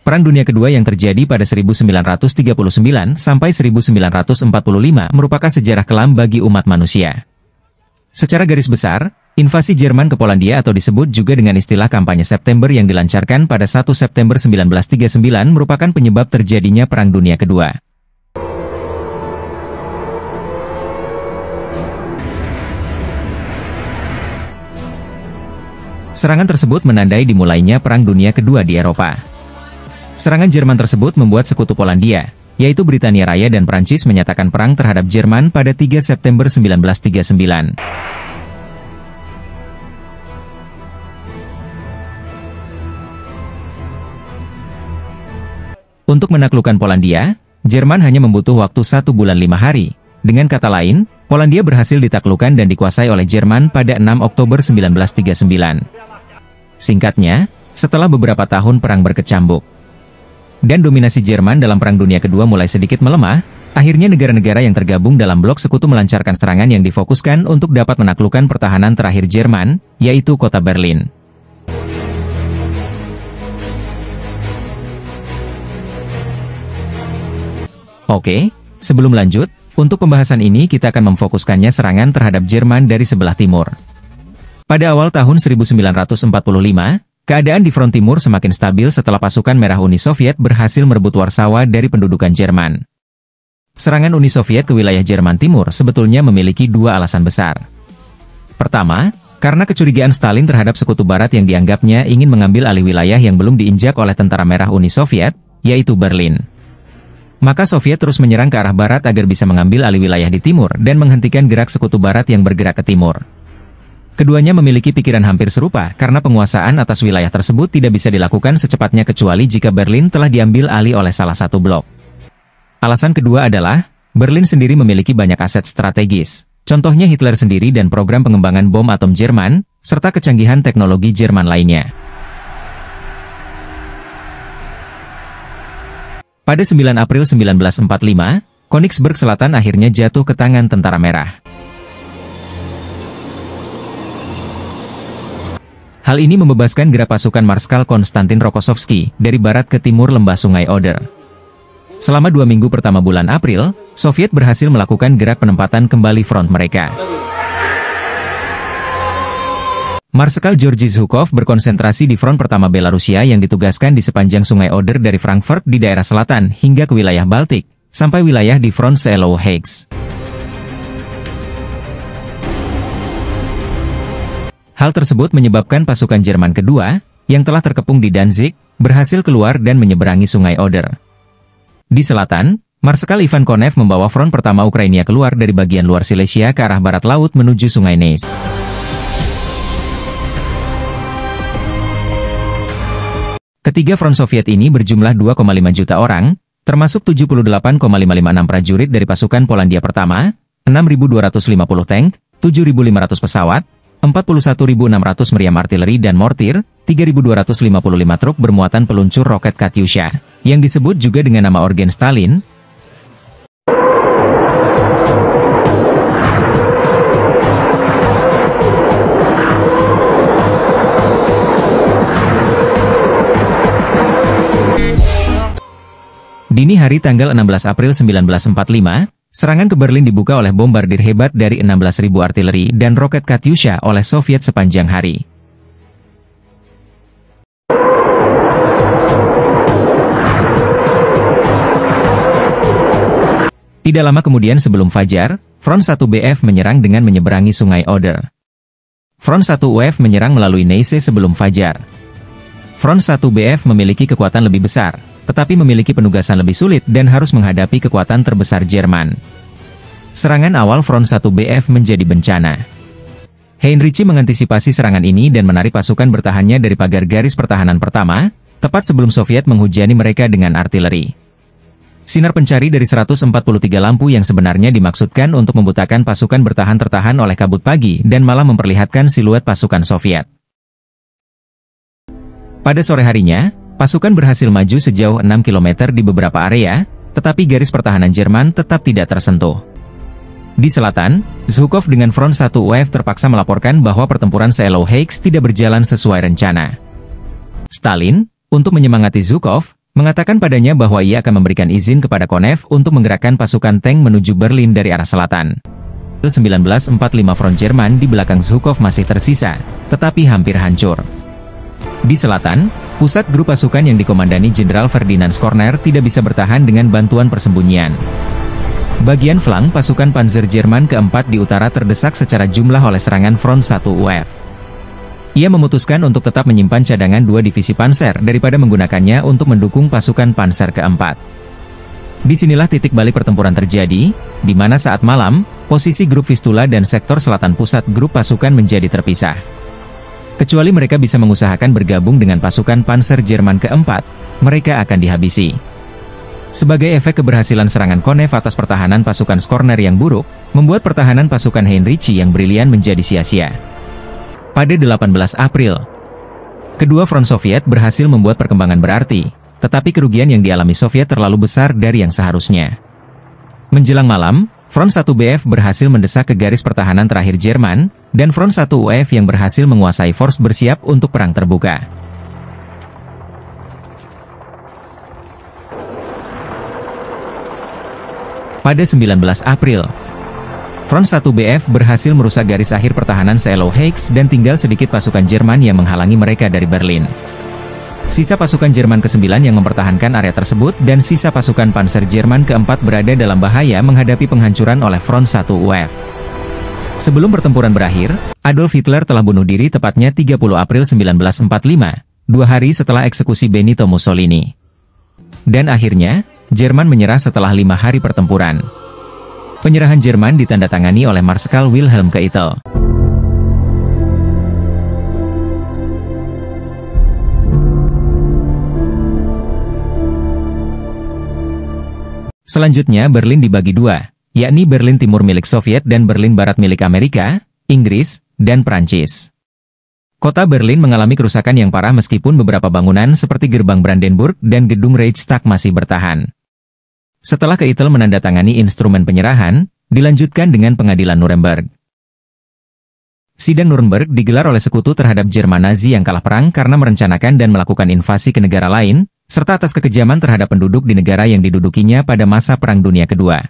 Perang Dunia Kedua yang terjadi pada 1939 sampai 1945 merupakan sejarah kelam bagi umat manusia. Secara garis besar, invasi Jerman ke Polandia atau disebut juga dengan istilah kampanye September yang dilancarkan pada 1 September 1939 merupakan penyebab terjadinya Perang Dunia Kedua. Serangan tersebut menandai dimulainya Perang Dunia Kedua di Eropa. Serangan Jerman tersebut membuat sekutu Polandia, yaitu Britania Raya dan Prancis menyatakan perang terhadap Jerman pada 3 September 1939. Untuk menaklukkan Polandia, Jerman hanya membutuh waktu 1 bulan 5 hari. Dengan kata lain, Polandia berhasil ditaklukkan dan dikuasai oleh Jerman pada 6 Oktober 1939. Singkatnya, setelah beberapa tahun perang berkecambuk dan dominasi Jerman dalam Perang Dunia Kedua mulai sedikit melemah, akhirnya negara-negara yang tergabung dalam blok sekutu melancarkan serangan yang difokuskan untuk dapat menaklukkan pertahanan terakhir Jerman, yaitu kota Berlin. Oke, sebelum lanjut, untuk pembahasan ini kita akan memfokuskannya serangan terhadap Jerman dari sebelah timur. Pada awal tahun 1945, keadaan di front timur semakin stabil setelah pasukan Merah Uni Soviet berhasil merebut Warsawa dari pendudukan Jerman. Serangan Uni Soviet ke wilayah Jerman Timur sebetulnya memiliki dua alasan besar. Pertama, karena kecurigaan Stalin terhadap sekutu Barat yang dianggapnya ingin mengambil alih wilayah yang belum diinjak oleh tentara Merah Uni Soviet, yaitu Berlin. Maka Soviet terus menyerang ke arah Barat agar bisa mengambil alih wilayah di timur dan menghentikan gerak sekutu Barat yang bergerak ke timur. Keduanya memiliki pikiran hampir serupa karena penguasaan atas wilayah tersebut tidak bisa dilakukan secepatnya kecuali jika Berlin telah diambil alih oleh salah satu blok. Alasan kedua adalah, Berlin sendiri memiliki banyak aset strategis, contohnya Hitler sendiri dan program pengembangan bom atom Jerman, serta kecanggihan teknologi Jerman lainnya. Pada 9 April 1945, Königsberg Selatan akhirnya jatuh ke tangan Tentara Merah. Hal ini membebaskan gerak pasukan Marskal Konstantin Rokossovski dari barat ke timur lembah Sungai Oder. Selama 2 minggu pertama bulan April, Soviet berhasil melakukan gerak penempatan kembali front mereka. Marskal Georgy Zhukov berkonsentrasi di front pertama Belarusia yang ditugaskan di sepanjang Sungai Oder dari Frankfurt di daerah selatan hingga ke wilayah Baltik, sampai wilayah di front Seelow Heights. Hal tersebut menyebabkan pasukan Jerman kedua, yang telah terkepung di Danzig, berhasil keluar dan menyeberangi Sungai Oder. Di selatan, Marskal Ivan Konev membawa front pertama Ukraina keluar dari bagian luar Silesia ke arah barat laut menuju Sungai Neisse. Ketiga front Soviet ini berjumlah 2,5 juta orang, termasuk 78,556 prajurit dari pasukan Polandia pertama, 6.250 tank, 7.500 pesawat, 41.600 meriam artileri dan mortir, 3.255 truk bermuatan peluncur roket Katyusha, yang disebut juga dengan nama Orgen Stalin. Dini hari tanggal 16 April 1945, serangan ke Berlin dibuka oleh bombardir hebat dari 16.000 artileri dan roket Katyusha oleh Soviet sepanjang hari. Tidak lama kemudian sebelum fajar, Front 1 BF menyerang dengan menyeberangi Sungai Oder. Front 1 UF menyerang melalui Neisse sebelum fajar. Front 1 BF memiliki kekuatan lebih besar, tetapi memiliki penugasan lebih sulit dan harus menghadapi kekuatan terbesar Jerman. Serangan awal Front 1 BF menjadi bencana. Heinrichi mengantisipasi serangan ini dan menarik pasukan bertahannya dari pagar garis pertahanan pertama, tepat sebelum Soviet menghujani mereka dengan artileri. Sinar pencari dari 143 lampu yang sebenarnya dimaksudkan untuk membutakan pasukan bertahan tertahan oleh kabut pagi dan malah memperlihatkan siluet pasukan Soviet. Pada sore harinya, pasukan berhasil maju sejauh 6 km di beberapa area, tetapi garis pertahanan Jerman tetap tidak tersentuh. Di selatan, Zhukov dengan Front 1 UF terpaksa melaporkan bahwa pertempuran Seelow Heights tidak berjalan sesuai rencana. Stalin, untuk menyemangati Zhukov, mengatakan padanya bahwa ia akan memberikan izin kepada Konev untuk menggerakkan pasukan tank menuju Berlin dari arah selatan. 1945 front Jerman di belakang Zhukov masih tersisa, tetapi hampir hancur. Di selatan, pusat grup pasukan yang dikomandani Jenderal Ferdinand Schorner tidak bisa bertahan dengan bantuan persembunyian. Bagian flank pasukan Panzer Jerman keempat di utara terdesak secara jumlah oleh serangan Front 1 UF. Ia memutuskan untuk tetap menyimpan cadangan 2 divisi panser daripada menggunakannya untuk mendukung pasukan panser keempat. Disinilah titik balik pertempuran terjadi, di mana saat malam, posisi grup Vistula dan sektor selatan pusat grup pasukan menjadi terpisah. Kecuali mereka bisa mengusahakan bergabung dengan pasukan panser Jerman keempat, mereka akan dihabisi. Sebagai efek keberhasilan serangan Konev atas pertahanan pasukan Schorner yang buruk, membuat pertahanan pasukan Heinrichi yang brilian menjadi sia-sia. Pada 18 April, kedua front Soviet berhasil membuat perkembangan berarti, tetapi kerugian yang dialami Soviet terlalu besar dari yang seharusnya. Menjelang malam, Front 1 BF berhasil mendesak ke garis pertahanan terakhir Jerman, dan Front 1 UF yang berhasil menguasai Forst bersiap untuk perang terbuka. Pada 19 April, Front 1 BF berhasil merusak garis akhir pertahanan Seelow Heights dan tinggal sedikit pasukan Jerman yang menghalangi mereka dari Berlin. Sisa pasukan Jerman ke-9 yang mempertahankan area tersebut dan sisa pasukan Panzer Jerman ke-4 berada dalam bahaya menghadapi penghancuran oleh Front 1 UF. Sebelum pertempuran berakhir, Adolf Hitler telah bunuh diri tepatnya 30 April 1945, 2 hari setelah eksekusi Benito Mussolini. Dan akhirnya, Jerman menyerah setelah 5 hari pertempuran. Penyerahan Jerman ditandatangani oleh Marskal Wilhelm Keitel. Selanjutnya Berlin dibagi dua, yakni Berlin Timur milik Soviet dan Berlin Barat milik Amerika, Inggris, dan Prancis. Kota Berlin mengalami kerusakan yang parah meskipun beberapa bangunan seperti gerbang Brandenburg dan gedung Reichstag masih bertahan. Setelah Keitel menandatangani instrumen penyerahan, dilanjutkan dengan pengadilan Nuremberg. Sidang Nuremberg digelar oleh sekutu terhadap Jerman Nazi yang kalah perang karena merencanakan dan melakukan invasi ke negara lain, serta atas kekejaman terhadap penduduk di negara yang didudukinya pada masa Perang Dunia Kedua.